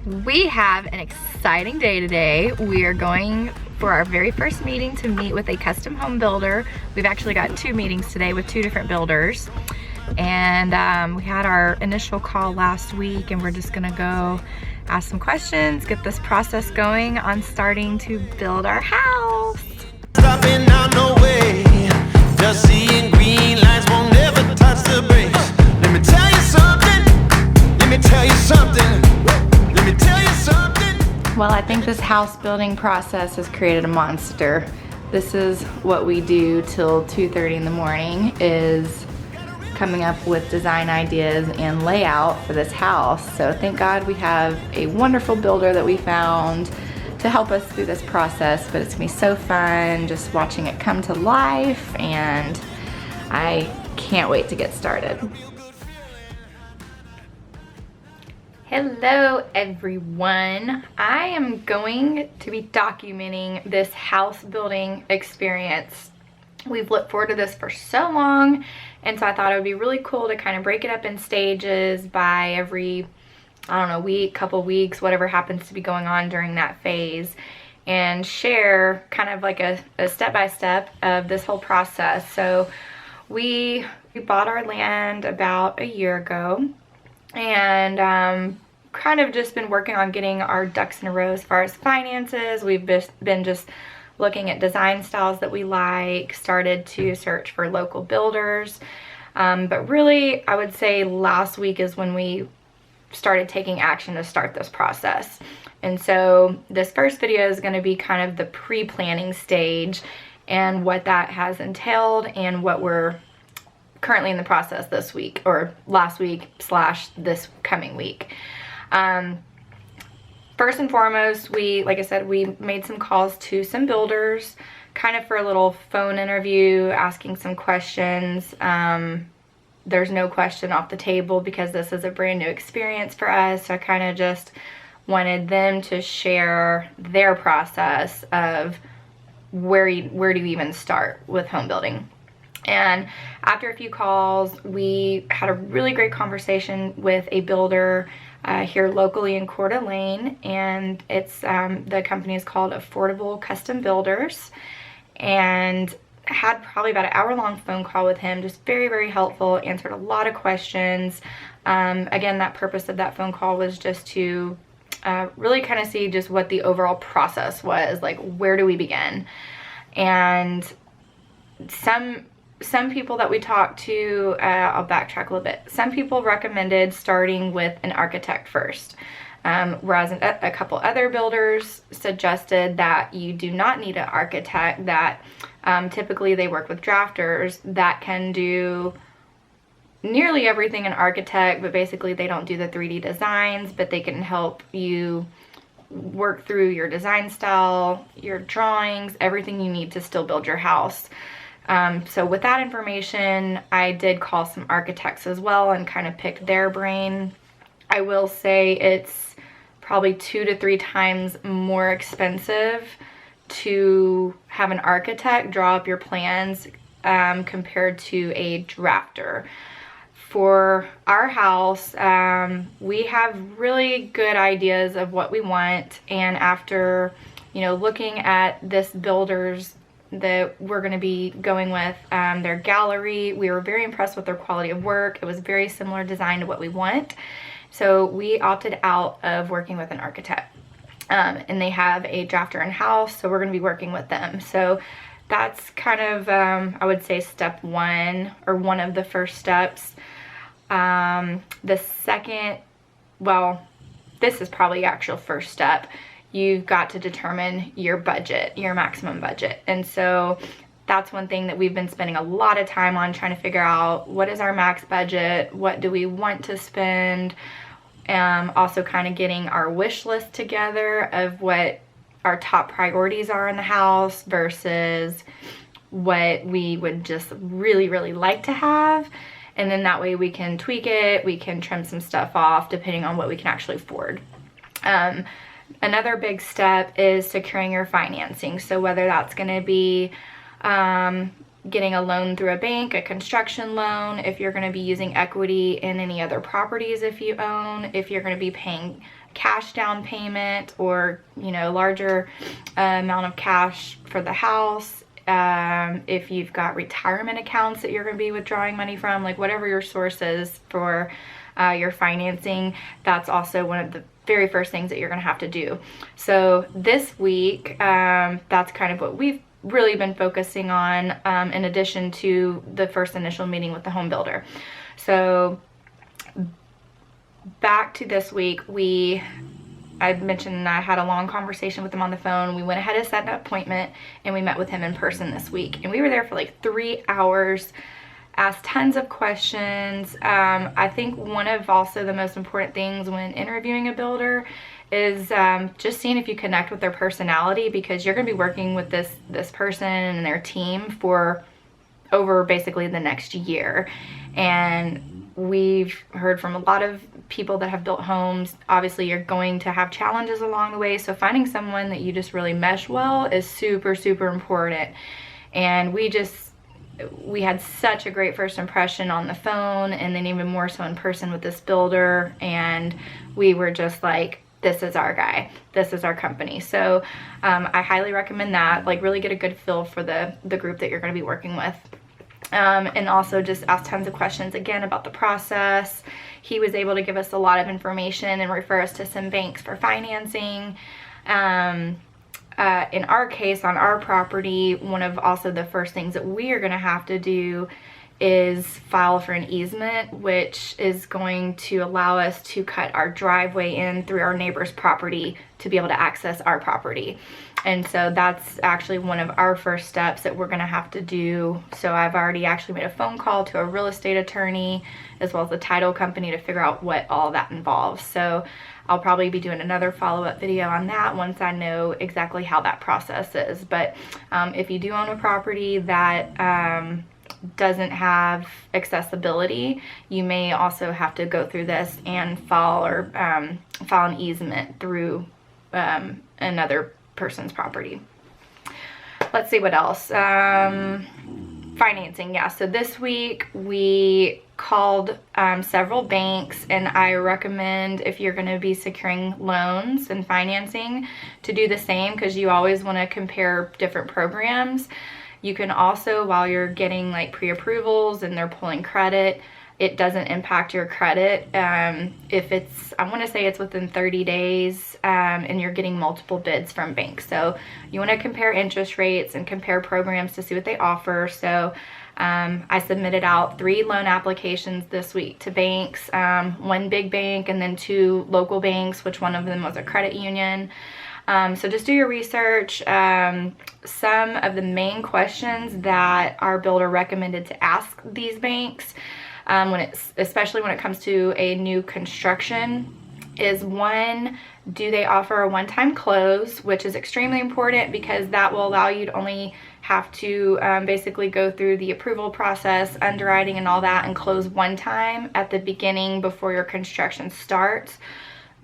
We have an exciting day today. We are going for our very first meeting to meet with a custom home builder. We've actually got 2 meetings today with 2 different builders. And we had our initial call last week, and we're just gonna go ask some questions, get this process going on starting to build our house. Stopping out no way, just seeing green lights won't never touch the brakes. Let me tell you something, let me tell you something. Well, I think this house building process has created a monster. This is what we do till 2:30 in the morning, is coming up with design ideas and layout for this house. So thank God we have a wonderful builder that we found to help us through this process, but it's gonna be so fun just watching it come to life, and I can't wait to get started. Hello everyone. I am going to be documenting this house building experience. We've looked forward to this for so long, and so I thought it would be really cool to kind of break it up in stages by every, I don't know, week, couple weeks, whatever happens to be going on during that phase, and share kind of like a step-by-step of this whole process. So we bought our land about a year ago, and kind of just been working on getting our ducks in a row as far as finances. We've been just looking at design styles that we like, started to search for local builders, but really I would say last week is when we started taking action to start this process. And so this first video is going to be kind of the pre-planning stage and what that has entailed and what we're currently in the process this week, or last week / this coming week. First and foremost, like I said, we made some calls to some builders, kind of for a little phone interview, asking some questions. There's no question off the table because this is a brand new experience for us, so I kind of just wanted them to share their process of where do you even start with home building. And after a few calls, we had a really great conversation with a builder here locally in Coeur d'Alene, and it's the company is called Affordable Custom Builders, and had probably about an hour-long phone call with him, just very, very helpful, answered a lot of questions. Again, that purpose of that phone call was just to really kind of see just what the overall process was, like where do we begin. And some people that we talked to, I'll backtrack a little bit. Some people recommended starting with an architect first, whereas a couple other builders suggested that you do not need an architect, that typically they work with drafters that can do nearly everything an architect, but basically they don't do the 3D designs, but they can help you work through your design style, your drawings, everything you need to still build your house. So with that information, I did call some architects as well and kind of picked their brain. I will say it's probably 2 to 3 times more expensive to have an architect draw up your plans compared to a drafter. For our house, we have really good ideas of what we want, and after, you know, looking at this builder's that we're going to be going with, their gallery, we were very impressed with their quality of work. It was very similar design to what we want, so we opted out of working with an architect, and they have a drafter in-house, so we're going to be working with them. So that's kind of I would say step 1, or one of the first steps. The second, well, this is probably the actual first step. You've got to determine your budget, your maximum budget. And so that's one thing that we've been spending a lot of time on, trying to figure out what is our max budget, what do we want to spend, also kind of getting our wish list together of what our top priorities are in the house versus what we would just really, really like to have. And then that way we can tweak it, we can trim some stuff off depending on what we can actually afford. Another big step is securing your financing. So whether that's going to be getting a loan through a bank, a construction loan, if you're going to be using equity in any other properties if you own, if you're going to be paying cash down payment or, you know, larger amount of cash for the house, if you've got retirement accounts that you're going to be withdrawing money from, like whatever your source is for your financing, that's also one of the very first things that you're going to have to do. So this week, that's kind of what we've really been focusing on, in addition to the first initial meeting with the home builder. So back to this week, I mentioned I had a long conversation with him on the phone. We went ahead and set an appointment and we met with him in person this week. And we were there for like 3 hours, asked tons of questions. I think one of also the most important things when interviewing a builder is just seeing if you connect with their personality, because you're going to be working with this person and their team for over basically the next year. And we've heard from a lot of people that have built homes. Obviously you're going to have challenges along the way, so finding someone that you just really mesh well is super, super important. And we had such a great first impression on the phone, and then even more so in person with this builder, and we were just like, this is our guy, this is our company. So I highly recommend that. Like, really get a good feel for the group that you're going to be working with. And also just ask tons of questions again about the process. He was able to give us a lot of information and refer us to some banks for financing. In our case, on our property, one of also the first things that we are going to have to do is file for an easement, which is going to allow us to cut our driveway in through our neighbor's property to be able to access our property. And so that's actually one of our first steps that we're going to have to do. So I've already actually made a phone call to a real estate attorney as well as the title company to figure out what all that involves. So I'll probably be doing another follow-up video on that once I know exactly how that process is. But if you do own a property that doesn't have accessibility, you may also have to go through this and file an easement through another person's property. Let's see what else. Financing, yeah. So this week we called several banks, and I recommend, if you're going to be securing loans and financing, to do the same, because you always want to compare different programs. You can also, while you're getting like pre-approvals and they're pulling credit, it doesn't impact your credit. If it's, I want to say it's within 30 days and you're getting multiple bids from banks. So you want to compare interest rates and compare programs to see what they offer. So I submitted out 3 loan applications this week to banks, 1 big bank and then 2 local banks, which one of them was a credit union. So just do your research. Some of the main questions that our builder recommended to ask these banks, especially when it comes to a new construction, is 1, do they offer a one-time close, which is extremely important because that will allow you to only have to basically go through the approval process, underwriting and all that, and close one time at the beginning before your construction starts.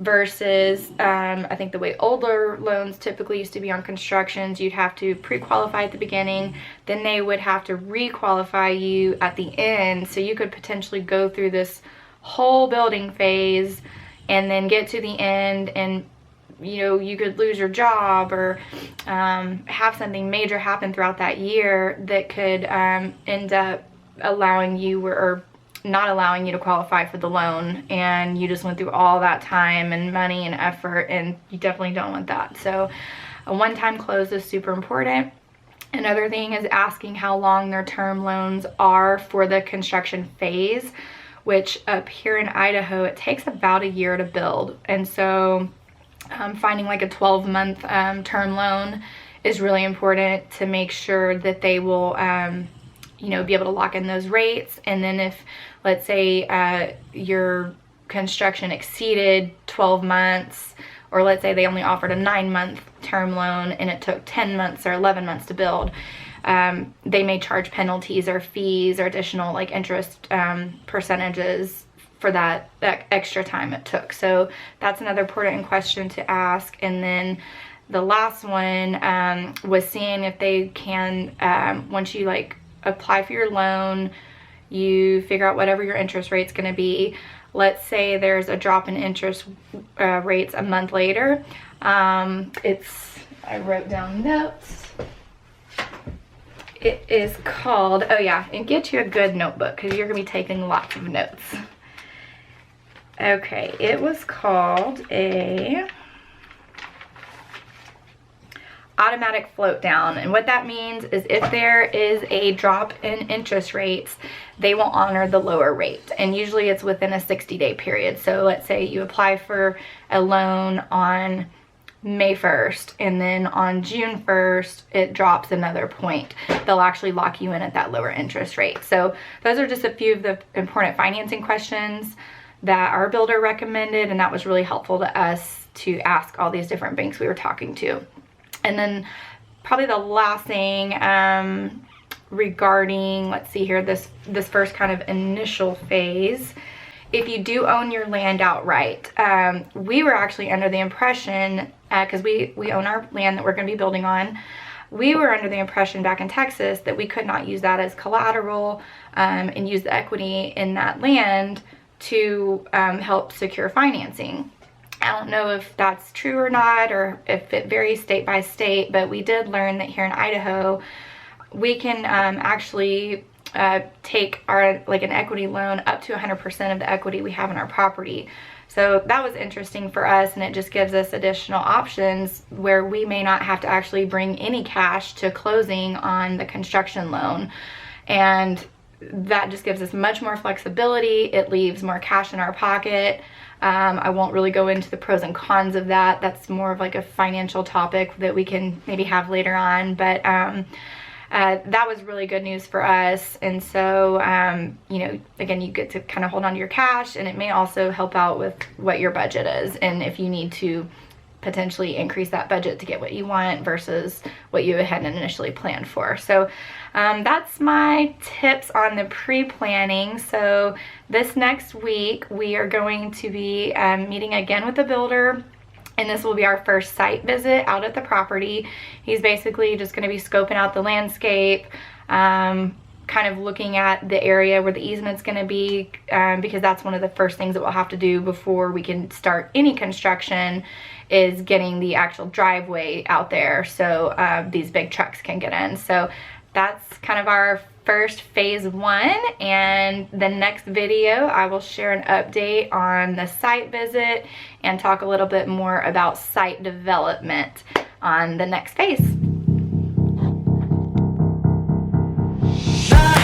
Versus, I think the way older loans typically used to be on constructions, you'd have to pre-qualify at the beginning, then they would have to re-qualify you at the end, so you could potentially go through this whole building phase and then get to the end and, you know, you could lose your job or have something major happen throughout that year that could end up allowing you or not allowing you to qualify for the loan, and you just went through all that time and money and effort, and you definitely don't want that. So a one-time close is super important. Another thing is asking how long their term loans are for the construction phase, which up here in Idaho, it takes about a year to build. And so finding like a 12-month term loan is really important to make sure that they will you know, be able to lock in those rates. And then if, let's say, your construction exceeded 12 months, or let's say they only offered a 9-month term loan and it took 10 months or 11 months to build, they may charge penalties or fees or additional like interest percentages for that extra time it took. So that's another important question to ask. And then the last one was seeing if they can, once you like apply for your loan, you figure out whatever your interest rate's going to be. Let's say there's a drop in interest rates a month later. I wrote down notes. It is called, oh yeah, and get you a good notebook because you're going to be taking lots of notes. Okay, it was called a automatic float down, and what that means is if there is a drop in interest rates, they will honor the lower rate, and usually it's within a 60-day period. So let's say you apply for a loan on May 1st, and then on June 1st it drops another point. They'll actually lock you in at that lower interest rate. So those are just a few of the important financing questions that our builder recommended, and that was really helpful to us to ask all these different banks we were talking to. And then probably the last thing regarding, let's see here, this first kind of initial phase, if you do own your land outright, we were actually under the impression, because we own our land that we're going to be building on, we were under the impression back in Texas that we could not use that as collateral and use the equity in that land to help secure financing. I don't know if that's true or not, or if it varies state by state, but we did learn that here in Idaho, we can actually take our an equity loan up to 100% of the equity we have in our property. So that was interesting for us, and it just gives us additional options where we may not have to actually bring any cash to closing on the construction loan. And that just gives us much more flexibility. It leaves more cash in our pocket. I won't really go into the pros and cons of that. That's more of like a financial topic that we can maybe have later on. But that was really good news for us. And so, you know, again, you get to kind of hold on to your cash, and it may also help out with what your budget is, and if you need to potentially increase that budget to get what you want versus what you had initially planned for. So that's my tips on the pre-planning. So this next week we are going to be meeting again with the builder, and this will be our first site visit out at the property. He's basically just going to be scoping out the landscape, kind of looking at the area where the easement's going to be, because that's one of the first things that we'll have to do before we can start any construction, is getting the actual driveway out there so these big trucks can get in. So that's kind of our first phase one, and the next video I will share an update on the site visit and talk a little bit more about site development on the next phase. Bye.